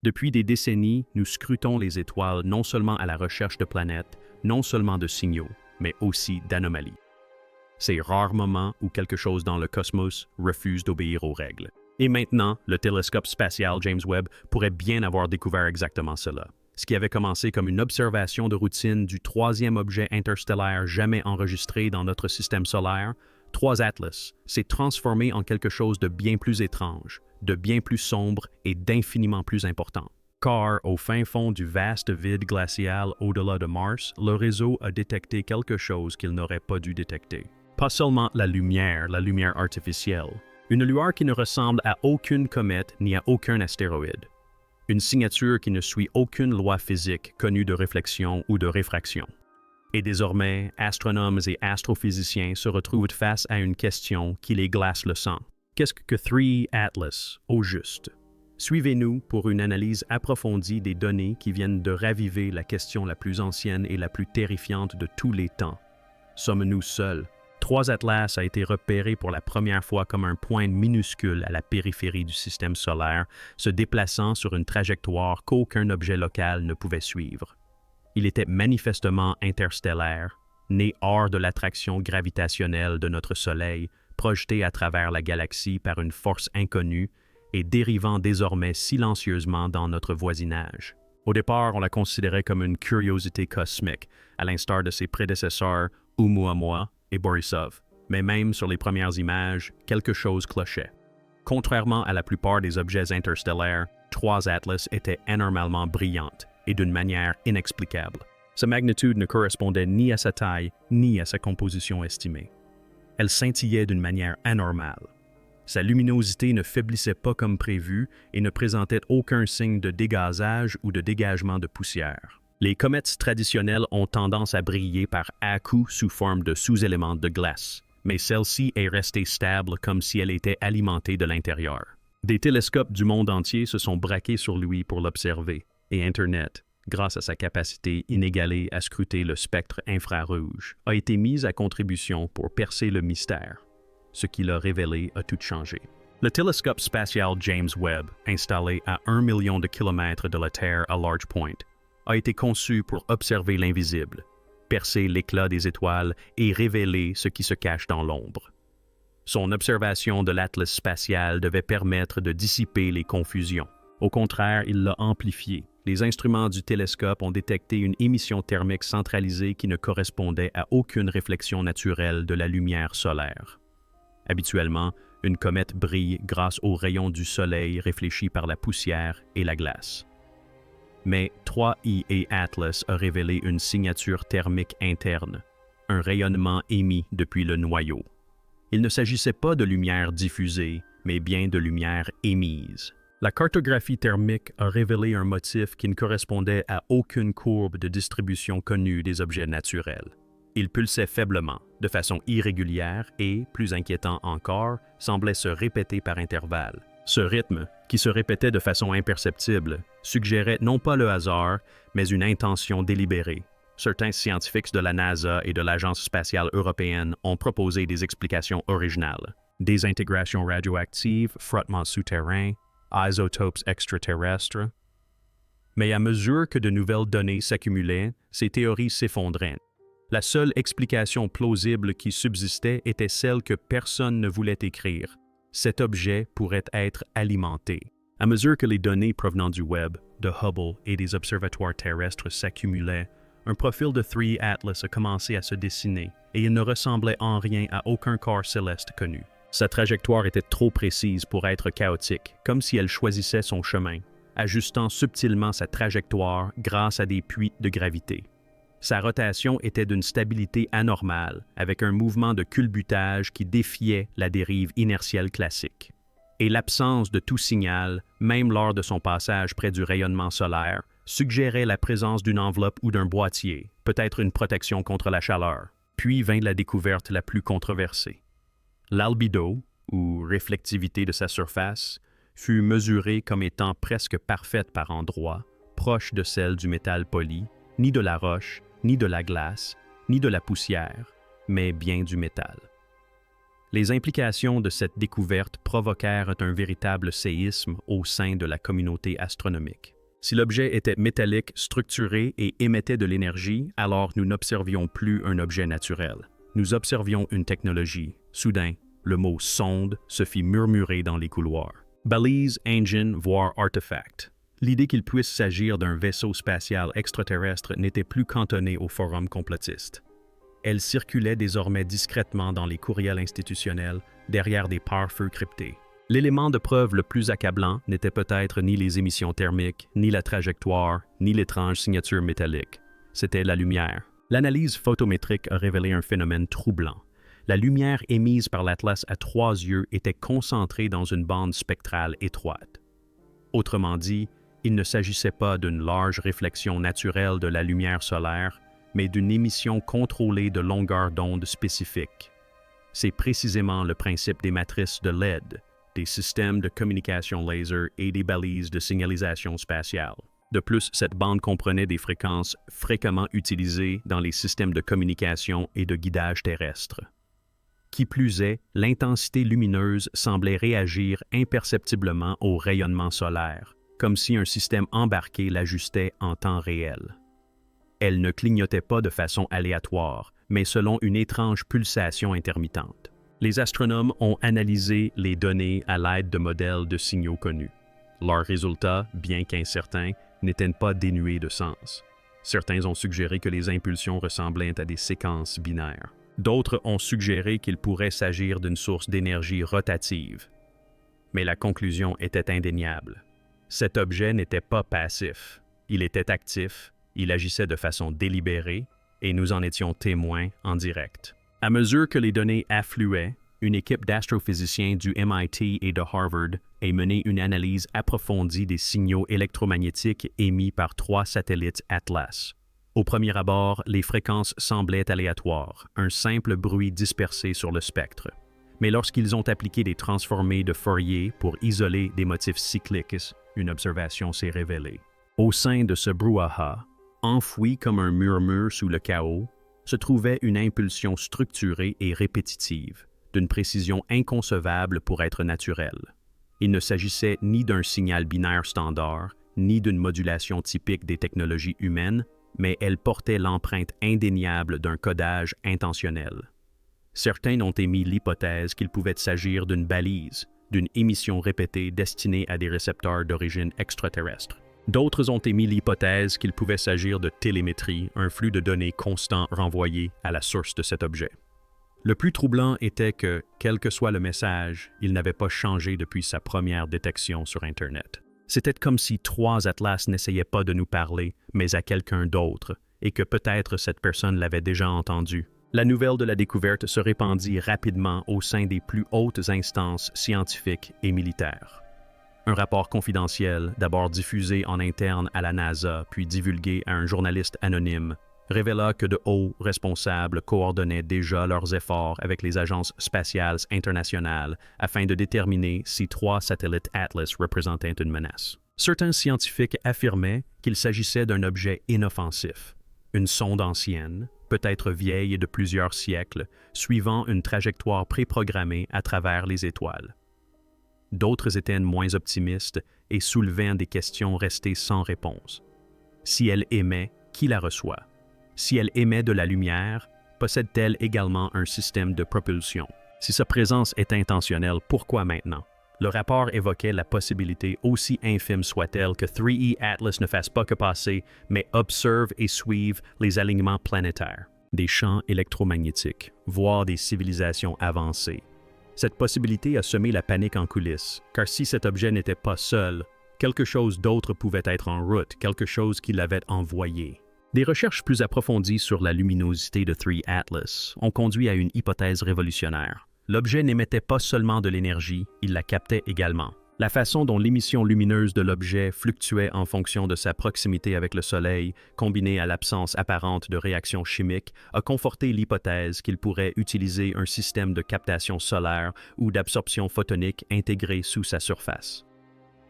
Depuis des décennies, nous scrutons les étoiles non seulement à la recherche de planètes, non seulement de signaux, mais aussi d'anomalies. Ces rares moments où quelque chose dans le cosmos refuse d'obéir aux règles. Et maintenant, le télescope spatial James Webb pourrait bien avoir découvert exactement cela. Ce qui avait commencé comme une observation de routine du troisième objet interstellaire jamais enregistré dans notre système solaire, 3 Atlas, s'est transformé en quelque chose de bien plus étrange, de bien plus sombre et d'infiniment plus important. Car, au fin fond du vaste vide glacial au-delà de Mars, le réseau a détecté quelque chose qu'il n'aurait pas dû détecter. Pas seulement la lumière artificielle. Une lueur qui ne ressemble à aucune comète ni à aucun astéroïde. Une signature qui ne suit aucune loi physique connue de réflexion ou de réfraction. Et désormais, astronomes et astrophysiciens se retrouvent face à une question qui les glace le sang. Qu'est-ce que 3 Atlas, au juste? Suivez-nous pour une analyse approfondie des données qui viennent de raviver la question la plus ancienne et la plus terrifiante de tous les temps. Sommes-nous seuls? 3 Atlas a été repéré pour la première fois comme un point minuscule à la périphérie du système solaire, se déplaçant sur une trajectoire qu'aucun objet local ne pouvait suivre. Il était manifestement interstellaire, né hors de l'attraction gravitationnelle de notre Soleil, projeté à travers la galaxie par une force inconnue et dérivant désormais silencieusement dans notre voisinage. Au départ, on la considérait comme une curiosité cosmique, à l'instar de ses prédécesseurs Oumuamua et Borisov. Mais même sur les premières images, quelque chose clochait. Contrairement à la plupart des objets interstellaires, 3 Atlas était anormalement brillante et d'une manière inexplicable. Sa magnitude ne correspondait ni à sa taille ni à sa composition estimée. Elle scintillait d'une manière anormale. Sa luminosité ne faiblissait pas comme prévu et ne présentait aucun signe de dégazage ou de dégagement de poussière. Les comètes traditionnelles ont tendance à briller par à-coups sous forme de sous-éléments de glace, mais celle-ci est restée stable comme si elle était alimentée de l'intérieur. Des télescopes du monde entier se sont braqués sur lui pour l'observer, et Internet, grâce à sa capacité inégalée à scruter le spectre infrarouge, a été mise à contribution pour percer le mystère. Ce qui l'a révélé a tout changé. Le télescope spatial James Webb, installé à 1 million de kilomètres de la Terre à Large Point, a été conçu pour observer l'invisible, percer l'éclat des étoiles et révéler ce qui se cache dans l'ombre. Son observation de l'atlas spatial devait permettre de dissiper les confusions. Au contraire, il l'a amplifié. Les instruments du télescope ont détecté une émission thermique centralisée qui ne correspondait à aucune réflexion naturelle de la lumière solaire. Habituellement, une comète brille grâce aux rayons du soleil réfléchis par la poussière et la glace. Mais 3I et Atlas a révélé une signature thermique interne, un rayonnement émis depuis le noyau. Il ne s'agissait pas de lumière diffusée, mais bien de lumière émise. La cartographie thermique a révélé un motif qui ne correspondait à aucune courbe de distribution connue des objets naturels. Il pulsait faiblement, de façon irrégulière et, plus inquiétant encore, semblait se répéter par intervalles. Ce rythme, qui se répétait de façon imperceptible, suggérait non pas le hasard, mais une intention délibérée. Certains scientifiques de la NASA et de l'Agence spatiale européenne ont proposé des explications originales. Désintégration radioactive, frottement souterrain, isotopes extraterrestres. Mais à mesure que de nouvelles données s'accumulaient, ces théories s'effondraient. La seule explication plausible qui subsistait était celle que personne ne voulait écrire. Cet objet pourrait être alimenté. À mesure que les données provenant du Webb, de Hubble et des observatoires terrestres s'accumulaient, un profil de 3 Atlas a commencé à se dessiner et il ne ressemblait en rien à aucun corps céleste connu. Sa trajectoire était trop précise pour être chaotique, comme si elle choisissait son chemin, ajustant subtilement sa trajectoire grâce à des puits de gravité. Sa rotation était d'une stabilité anormale, avec un mouvement de culbutage qui défiait la dérive inertielle classique. Et l'absence de tout signal, même lors de son passage près du rayonnement solaire, suggérait la présence d'une enveloppe ou d'un boîtier, peut-être une protection contre la chaleur. Puis vint la découverte la plus controversée. L'albédo, ou réflectivité de sa surface, fut mesurée comme étant presque parfaite par endroits, proche de celle du métal poli, ni de la roche, ni de la glace, ni de la poussière, mais bien du métal. Les implications de cette découverte provoquèrent un véritable séisme au sein de la communauté astronomique. Si l'objet était métallique, structuré et émettait de l'énergie, alors nous n'observions plus un objet naturel. Nous observions une technologie. Soudain, le mot « sonde » se fit murmurer dans les couloirs. Balise, engine, voire artefact. L'idée qu'il puisse s'agir d'un vaisseau spatial extraterrestre n'était plus cantonnée au forum complotiste. Elle circulait désormais discrètement dans les courriels institutionnels, derrière des pare-feux cryptés. L'élément de preuve le plus accablant n'était peut-être ni les émissions thermiques, ni la trajectoire, ni l'étrange signature métallique. C'était la lumière. L'analyse photométrique a révélé un phénomène troublant. La lumière émise par l'Atlas à 3 yeux était concentrée dans une bande spectrale étroite. Autrement dit, il ne s'agissait pas d'une large réflexion naturelle de la lumière solaire, mais d'une émission contrôlée de longueur d'onde spécifique. C'est précisément le principe des matrices de LED, des systèmes de communication laser et des balises de signalisation spatiale. De plus, cette bande comprenait des fréquences fréquemment utilisées dans les systèmes de communication et de guidage terrestre. Qui plus est, l'intensité lumineuse semblait réagir imperceptiblement au rayonnement solaire, comme si un système embarqué l'ajustait en temps réel. Elle ne clignotait pas de façon aléatoire, mais selon une étrange pulsation intermittente. Les astronomes ont analysé les données à l'aide de modèles de signaux connus. Leurs résultats, bien qu'incertains, n'étaient pas dénués de sens. Certains ont suggéré que les impulsions ressemblaient à des séquences binaires. D'autres ont suggéré qu'il pourrait s'agir d'une source d'énergie rotative. Mais la conclusion était indéniable. Cet objet n'était pas passif. Il était actif, il agissait de façon délibérée, et nous en étions témoins en direct. À mesure que les données affluaient, une équipe d'astrophysiciens du MIT et de Harvard a mené une analyse approfondie des signaux électromagnétiques émis par 3 satellites Atlas. Au premier abord, les fréquences semblaient aléatoires, un simple bruit dispersé sur le spectre. Mais lorsqu'ils ont appliqué des transformés de Fourier pour isoler des motifs cycliques, une observation s'est révélée. Au sein de ce brouhaha, enfoui comme un murmure sous le chaos, se trouvait une impulsion structurée et répétitive, d'une précision inconcevable pour être naturelle. Il ne s'agissait ni d'un signal binaire standard, ni d'une modulation typique des technologies humaines, mais elle portait l'empreinte indéniable d'un codage intentionnel. Certains ont émis l'hypothèse qu'il pouvait s'agir d'une balise, d'une émission répétée destinée à des récepteurs d'origine extraterrestre. D'autres ont émis l'hypothèse qu'il pouvait s'agir de télémétrie, un flux de données constant renvoyé à la source de cet objet. Le plus troublant était que, quel que soit le message, il n'avait pas changé depuis sa première détection sur Internet. C'était comme si 3 atlas n'essayaient pas de nous parler, mais à quelqu'un d'autre, et que peut-être cette personne l'avait déjà entendu. La nouvelle de la découverte se répandit rapidement au sein des plus hautes instances scientifiques et militaires. Un rapport confidentiel, d'abord diffusé en interne à la NASA, puis divulgué à un journaliste anonyme, révéla que de hauts responsables coordonnaient déjà leurs efforts avec les agences spatiales internationales afin de déterminer si 3 satellites Atlas représentaient une menace. Certains scientifiques affirmaient qu'il s'agissait d'un objet inoffensif, une sonde ancienne, peut-être vieille de plusieurs siècles, suivant une trajectoire préprogrammée à travers les étoiles. D'autres étaient moins optimistes et soulevaient des questions restées sans réponse. Si elle émet, qui la reçoit? Si elle émet de la lumière, possède-t-elle également un système de propulsion? Si sa présence est intentionnelle, pourquoi maintenant? Le rapport évoquait la possibilité, aussi infime soit-elle, que 3E Atlas ne fasse pas que passer, mais observe et suive les alignements planétaires, des champs électromagnétiques, voire des civilisations avancées. Cette possibilité a semé la panique en coulisses, car si cet objet n'était pas seul, quelque chose d'autre pouvait être en route, quelque chose qui l'avait envoyé. Des recherches plus approfondies sur la luminosité de 3 Atlas ont conduit à une hypothèse révolutionnaire. L'objet n'émettait pas seulement de l'énergie, il la captait également. La façon dont l'émission lumineuse de l'objet fluctuait en fonction de sa proximité avec le Soleil, combinée à l'absence apparente de réactions chimiques, a conforté l'hypothèse qu'il pourrait utiliser un système de captation solaire ou d'absorption photonique intégré sous sa surface.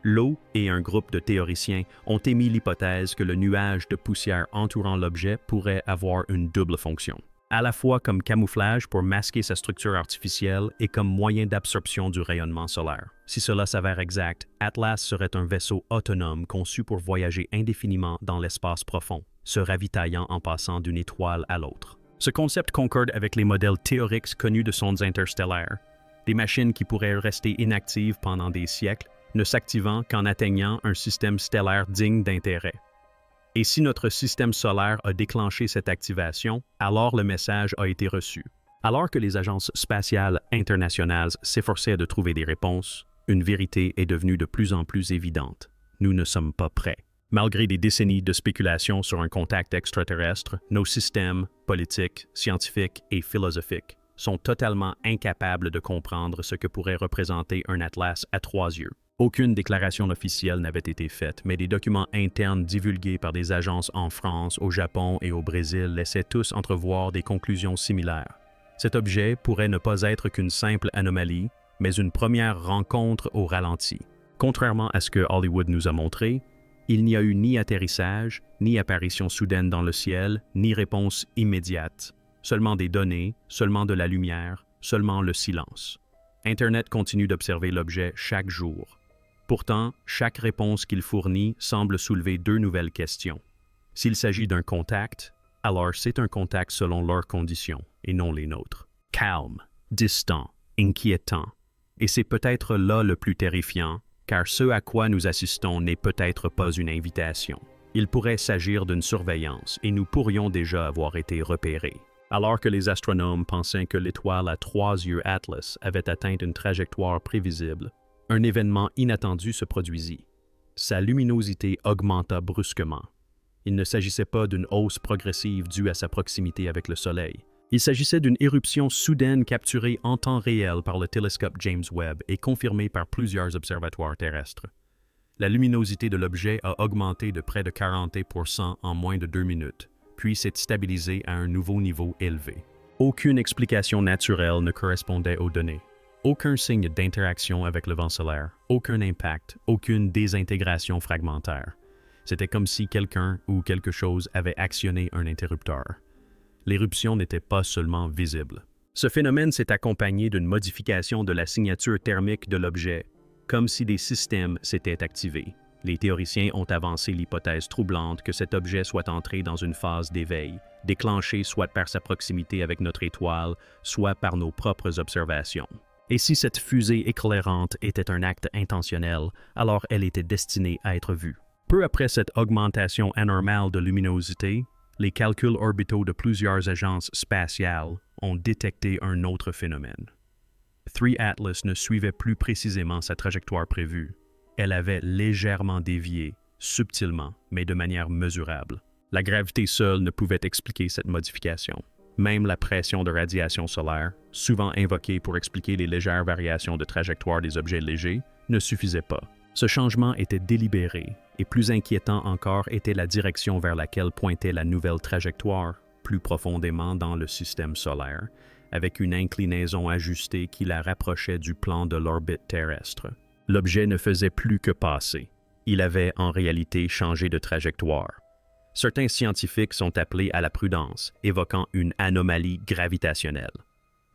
Lowe et un groupe de théoriciens ont émis l'hypothèse que le nuage de poussière entourant l'objet pourrait avoir une double fonction. à la fois comme camouflage pour masquer sa structure artificielle et comme moyen d'absorption du rayonnement solaire. Si cela s'avère exact, Atlas serait un vaisseau autonome conçu pour voyager indéfiniment dans l'espace profond, se ravitaillant en passant d'une étoile à l'autre. Ce concept concorde avec les modèles théoriques connus de sondes interstellaires, des machines qui pourraient rester inactives pendant des siècles, ne s'activant qu'en atteignant un système stellaire digne d'intérêt. Et si notre système solaire a déclenché cette activation, alors le message a été reçu. Alors que les agences spatiales internationales s'efforçaient de trouver des réponses, une vérité est devenue de plus en plus évidente. Nous ne sommes pas prêts. Malgré des décennies de spéculation sur un contact extraterrestre, nos systèmes politiques, scientifiques et philosophiques sont totalement incapables de comprendre ce que pourrait représenter un atlas à 3 yeux. Aucune déclaration officielle n'avait été faite, mais des documents internes divulgués par des agences en France, au Japon et au Brésil laissaient tous entrevoir des conclusions similaires. Cet objet pourrait ne pas être qu'une simple anomalie, mais une première rencontre au ralenti. Contrairement à ce que Hollywood nous a montré, il n'y a eu ni atterrissage, ni apparition soudaine dans le ciel, ni réponse immédiate. Seulement des données, seulement de la lumière, seulement le silence. Internet continue d'observer l'objet chaque jour. Pourtant, chaque réponse qu'il fournit semble soulever 2 nouvelles questions. S'il s'agit d'un contact, alors c'est un contact selon leurs conditions et non les nôtres. Calme, distant, inquiétant. Et c'est peut-être là le plus terrifiant, car ce à quoi nous assistons n'est peut-être pas une invitation. Il pourrait s'agir d'une surveillance et nous pourrions déjà avoir été repérés. Alors que les astronomes pensaient que l'étoile à 3 yeux Atlas avait atteint une trajectoire prévisible, un événement inattendu se produisit. Sa luminosité augmenta brusquement. Il ne s'agissait pas d'une hausse progressive due à sa proximité avec le Soleil. Il s'agissait d'une éruption soudaine capturée en temps réel par le télescope James Webb et confirmée par plusieurs observatoires terrestres. La luminosité de l'objet a augmenté de près de 40% en moins de 2 minutes, puis s'est stabilisée à un nouveau niveau élevé. Aucune explication naturelle ne correspondait aux données. Aucun signe d'interaction avec le vent solaire, aucun impact, aucune désintégration fragmentaire. C'était comme si quelqu'un ou quelque chose avait actionné un interrupteur. L'éruption n'était pas seulement visible. Ce phénomène s'est accompagné d'une modification de la signature thermique de l'objet, comme si des systèmes s'étaient activés. Les théoriciens ont avancé l'hypothèse troublante que cet objet soit entré dans une phase d'éveil, déclenché soit par sa proximité avec notre étoile, soit par nos propres observations. Et si cette fusée éclairante était un acte intentionnel, alors elle était destinée à être vue. Peu après cette augmentation anormale de luminosité, les calculs orbitaux de plusieurs agences spatiales ont détecté un autre phénomène. 3 Atlas ne suivait plus précisément sa trajectoire prévue. Elle avait légèrement dévié, subtilement, mais de manière mesurable. La gravité seule ne pouvait expliquer cette modification. Même la pression de radiation solaire, souvent invoquée pour expliquer les légères variations de trajectoire des objets légers, ne suffisait pas. Ce changement était délibéré, et plus inquiétant encore était la direction vers laquelle pointait la nouvelle trajectoire, plus profondément dans le système solaire, avec une inclinaison ajustée qui la rapprochait du plan de l'orbite terrestre. L'objet ne faisait plus que passer. Il avait en réalité changé de trajectoire. Certains scientifiques sont appelés à la prudence, évoquant une anomalie gravitationnelle.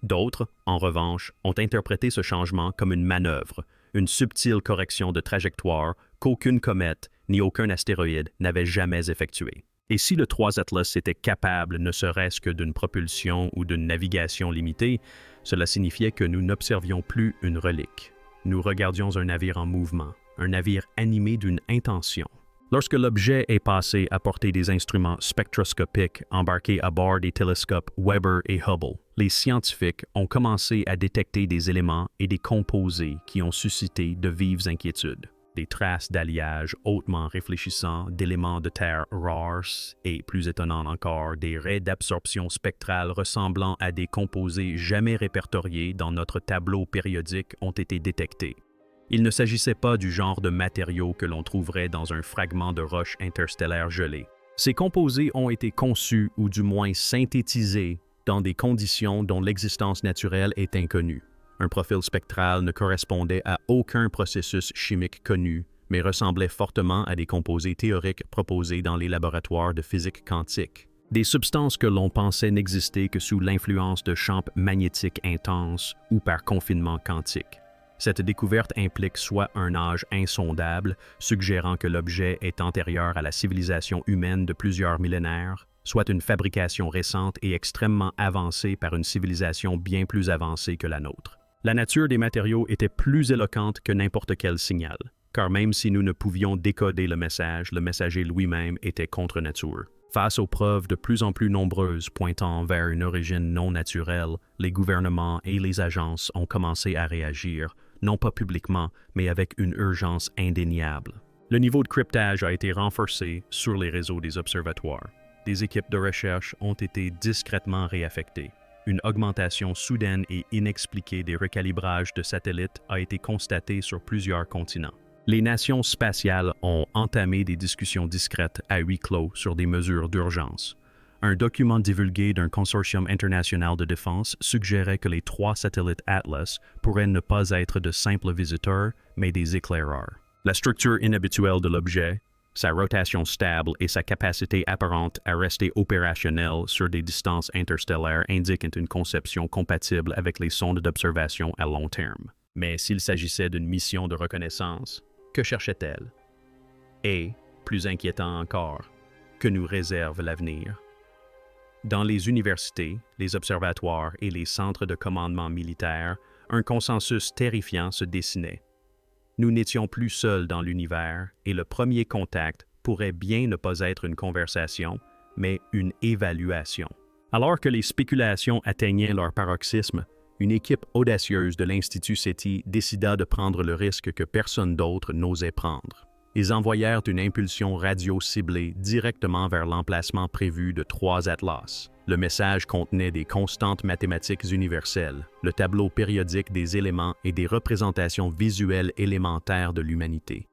D'autres, en revanche, ont interprété ce changement comme une manœuvre, une subtile correction de trajectoire qu'aucune comète ni aucun astéroïde n'avait jamais effectuée. Et si le 3 Atlas était capable ne serait-ce que d'une propulsion ou d'une navigation limitée, cela signifiait que nous n'observions plus une relique. Nous regardions un navire en mouvement, un navire animé d'une intention. Lorsque l'objet est passé à porter des instruments spectroscopiques embarqués à bord des télescopes Weber et Hubble, les scientifiques ont commencé à détecter des éléments et des composés qui ont suscité de vives inquiétudes. Des traces d'alliage hautement réfléchissants d'éléments de terre rares et, plus étonnant encore, des raies d'absorption spectrale ressemblant à des composés jamais répertoriés dans notre tableau périodique ont été détectés. Il ne s'agissait pas du genre de matériaux que l'on trouverait dans un fragment de roche interstellaire gelée. Ces composés ont été conçus ou du moins synthétisés dans des conditions dont l'existence naturelle est inconnue. Un profil spectral ne correspondait à aucun processus chimique connu, mais ressemblait fortement à des composés théoriques proposés dans les laboratoires de physique quantique. Des substances que l'on pensait n'exister que sous l'influence de champs magnétiques intenses ou par confinement quantique. Cette découverte implique soit un âge insondable, suggérant que l'objet est antérieur à la civilisation humaine de plusieurs millénaires, soit une fabrication récente et extrêmement avancée par une civilisation bien plus avancée que la nôtre. La nature des matériaux était plus éloquente que n'importe quel signal, car même si nous ne pouvions décoder le messager lui-même était contre nature. Face aux preuves de plus en plus nombreuses pointant vers une origine non naturelle, les gouvernements et les agences ont commencé à réagir, non pas publiquement, mais avec une urgence indéniable. Le niveau de cryptage a été renforcé sur les réseaux des observatoires. Des équipes de recherche ont été discrètement réaffectées. Une augmentation soudaine et inexpliquée des recalibrages de satellites a été constatée sur plusieurs continents. Les nations spatiales ont entamé des discussions discrètes à huis clos sur des mesures d'urgence. Un document divulgué d'un consortium international de défense suggérait que les 3 satellites Atlas pourraient ne pas être de simples visiteurs, mais des éclaireurs. La structure inhabituelle de l'objet, sa rotation stable et sa capacité apparente à rester opérationnelle sur des distances interstellaires indiquent une conception compatible avec les sondes d'observation à long terme. Mais s'il s'agissait d'une mission de reconnaissance, que cherchait-elle? Et, plus inquiétant encore, que nous réserve l'avenir? Dans les universités, les observatoires et les centres de commandement militaire, un consensus terrifiant se dessinait. Nous n'étions plus seuls dans l'univers et le premier contact pourrait bien ne pas être une conversation, mais une évaluation. Alors que les spéculations atteignaient leur paroxysme, une équipe audacieuse de l'Institut SETI décida de prendre le risque que personne d'autre n'osait prendre. Ils envoyèrent une impulsion radio ciblée directement vers l'emplacement prévu de 3 Atlas. Le message contenait des constantes mathématiques universelles, le tableau périodique des éléments et des représentations visuelles élémentaires de l'humanité.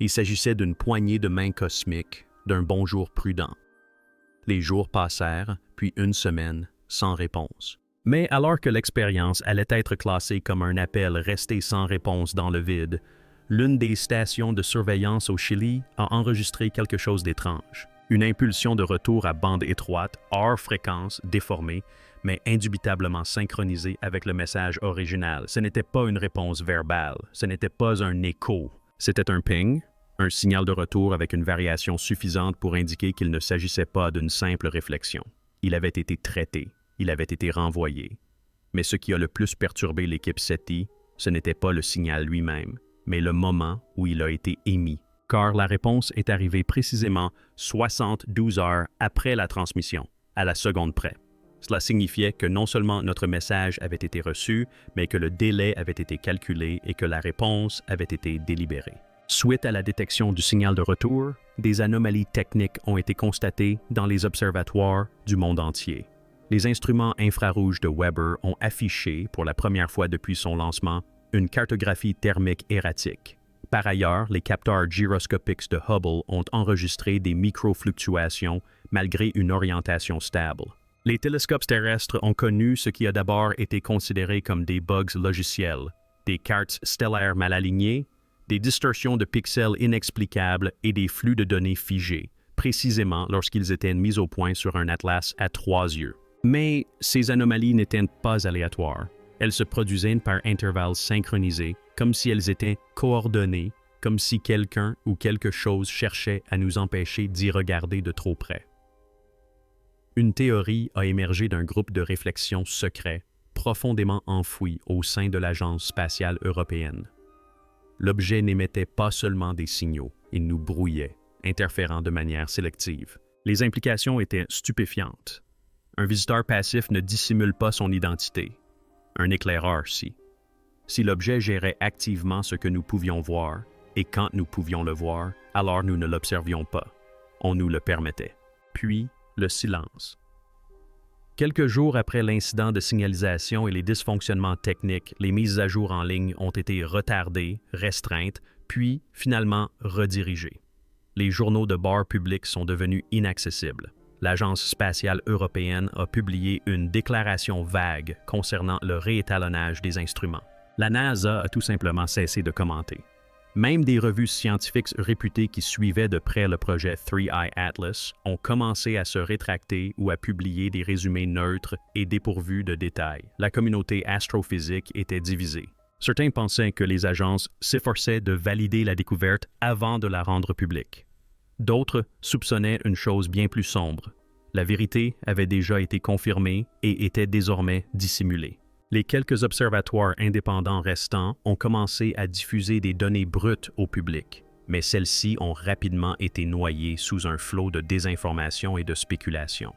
Il s'agissait d'une poignée de main cosmique, d'un bonjour prudent. Les jours passèrent, puis une semaine, sans réponse. Mais alors que l'expérience allait être classée comme un appel resté sans réponse dans le vide, l'une des stations de surveillance au Chili a enregistré quelque chose d'étrange. Une impulsion de retour à bande étroite, hors fréquence, déformée, mais indubitablement synchronisée avec le message original. Ce n'était pas une réponse verbale, ce n'était pas un écho. C'était un ping, un signal de retour avec une variation suffisante pour indiquer qu'il ne s'agissait pas d'une simple réflexion. Il avait été traité. Il avait été renvoyé. Mais ce qui a le plus perturbé l'équipe SETI, ce n'était pas le signal lui-même, mais le moment où il a été émis, car la réponse est arrivée précisément 72 heures après la transmission, à la seconde près. Cela signifiait que non seulement notre message avait été reçu, mais que le délai avait été calculé et que la réponse avait été délibérée. Suite à la détection du signal de retour, des anomalies techniques ont été constatées dans les observatoires du monde entier. Les instruments infrarouges de Weber ont affiché, pour la première fois depuis son lancement, une cartographie thermique erratique. Par ailleurs, les capteurs gyroscopiques de Hubble ont enregistré des microfluctuations malgré une orientation stable. Les télescopes terrestres ont connu ce qui a d'abord été considéré comme des bugs logiciels, des cartes stellaires mal alignées, des distorsions de pixels inexplicables et des flux de données figés, précisément lorsqu'ils étaient mis au point sur un atlas à 3 yeux. Mais ces anomalies n'étaient pas aléatoires. Elles se produisaient par intervalles synchronisés, comme si elles étaient coordonnées, comme si quelqu'un ou quelque chose cherchait à nous empêcher d'y regarder de trop près. Une théorie a émergé d'un groupe de réflexion secret, profondément enfoui au sein de l'Agence spatiale européenne. L'objet n'émettait pas seulement des signaux, il nous brouillait, interférant de manière sélective. Les implications étaient stupéfiantes. Un visiteur passif ne dissimule pas son identité. Un éclaireur, si. Si l'objet gérait activement ce que nous pouvions voir, et quand nous pouvions le voir, alors nous ne l'observions pas. On nous le permettait. Puis, le silence. Quelques jours après l'incident de signalisation et les dysfonctionnements techniques, les mises à jour en ligne ont été retardées, restreintes, puis finalement redirigées. Les journaux de bord publics sont devenus inaccessibles. L'Agence spatiale européenne a publié une déclaration vague concernant le réétalonnage des instruments. La NASA a tout simplement cessé de commenter. Même des revues scientifiques réputées qui suivaient de près le projet 3i Atlas ont commencé à se rétracter ou à publier des résumés neutres et dépourvus de détails. La communauté astrophysique était divisée. Certains pensaient que les agences s'efforçaient de valider la découverte avant de la rendre publique. D'autres soupçonnaient une chose bien plus sombre. La vérité avait déjà été confirmée et était désormais dissimulée. Les quelques observatoires indépendants restants ont commencé à diffuser des données brutes au public, mais celles-ci ont rapidement été noyées sous un flot de désinformation et de spéculation.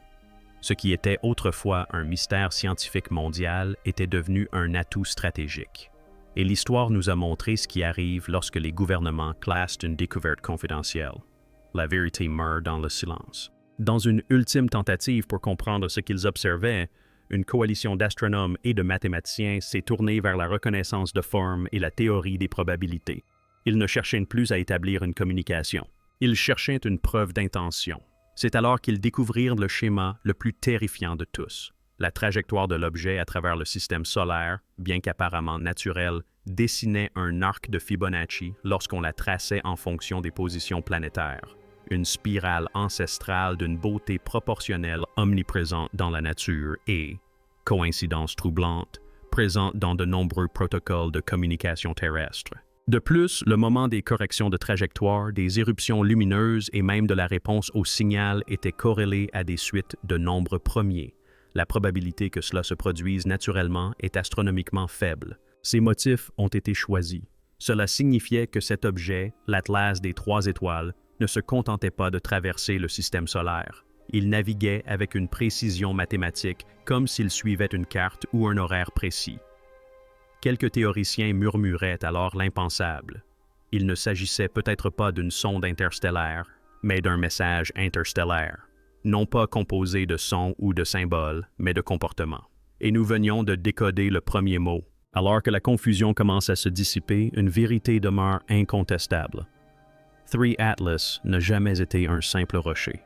Ce qui était autrefois un mystère scientifique mondial était devenu un atout stratégique. Et l'histoire nous a montré ce qui arrive lorsque les gouvernements classent une découverte confidentielle. La vérité meurt dans le silence. Dans une ultime tentative pour comprendre ce qu'ils observaient, une coalition d'astronomes et de mathématiciens s'est tournée vers la reconnaissance de forme et la théorie des probabilités. Ils ne cherchaient plus à établir une communication. Ils cherchaient une preuve d'intention. C'est alors qu'ils découvrirent le schéma le plus terrifiant de tous. La trajectoire de l'objet à travers le système solaire, bien qu'apparemment naturelle, dessinait un arc de Fibonacci lorsqu'on la traçait en fonction des positions planétaires. Une spirale ancestrale d'une beauté proportionnelle omniprésente dans la nature et, coïncidence troublante, présente dans de nombreux protocoles de communication terrestre. De plus, le moment des corrections de trajectoire, des éruptions lumineuses et même de la réponse au signal était corrélé à des suites de nombres premiers. La probabilité que cela se produise naturellement est astronomiquement faible. Ces motifs ont été choisis. Cela signifiait que cet objet, l'Atlas des 3 étoiles, ne se contentait pas de traverser le système solaire. Il naviguait avec une précision mathématique comme s'il suivait une carte ou un horaire précis. Quelques théoriciens murmuraient alors l'impensable. Il ne s'agissait peut-être pas d'une sonde interstellaire, mais d'un message interstellaire, non pas composé de sons ou de symboles, mais de comportements. Et nous venions de décoder le premier mot. Alors que la confusion commence à se dissiper, une vérité demeure incontestable. 3 Atlas n'a jamais été un simple rocher.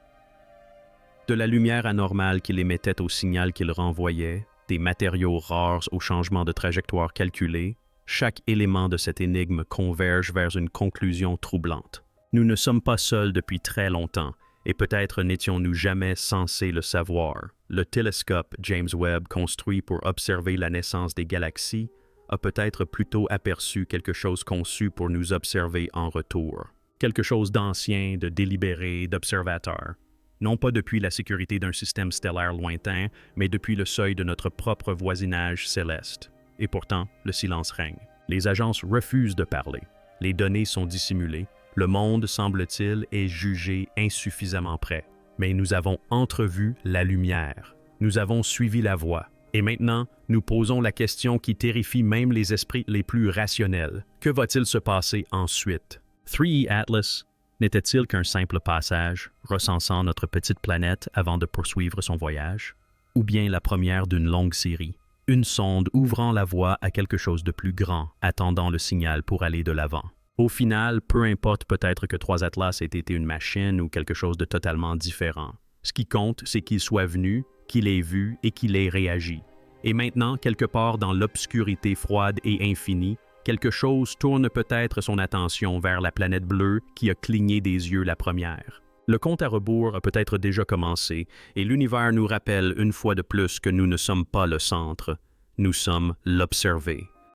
De la lumière anormale qu'il émettait au signal qu'il renvoyait, des matériaux rares au changement de trajectoire calculé, chaque élément de cette énigme converge vers une conclusion troublante. Nous ne sommes pas seuls depuis très longtemps, et peut-être n'étions-nous jamais censés le savoir. Le télescope James Webb, construit pour observer la naissance des galaxies, a peut-être plutôt aperçu quelque chose conçu pour nous observer en retour. Quelque chose d'ancien, de délibéré, d'observateur. Non pas depuis la sécurité d'un système stellaire lointain, mais depuis le seuil de notre propre voisinage céleste. Et pourtant, le silence règne. Les agences refusent de parler. Les données sont dissimulées. Le monde, semble-t-il, est jugé insuffisamment prêt. Mais nous avons entrevu la lumière. Nous avons suivi la voie. Et maintenant, nous posons la question qui terrifie même les esprits les plus rationnels. Que va-t-il se passer ensuite? 3 Atlas n'était-il qu'un simple passage, recensant notre petite planète avant de poursuivre son voyage? Ou bien la première d'une longue série? Une sonde ouvrant la voie à quelque chose de plus grand, attendant le signal pour aller de l'avant. Au final, peu importe peut-être que 3 Atlas ait été une machine ou quelque chose de totalement différent. Ce qui compte, c'est qu'il soit venu, qu'il ait vu et qu'il ait réagi. Et maintenant, quelque part dans l'obscurité froide et infinie, quelque chose tourne peut-être son attention vers la planète bleue qui a cligné des yeux la première. Le compte à rebours a peut-être déjà commencé, et l'univers nous rappelle une fois de plus que nous ne sommes pas le centre, nous sommes l'observé.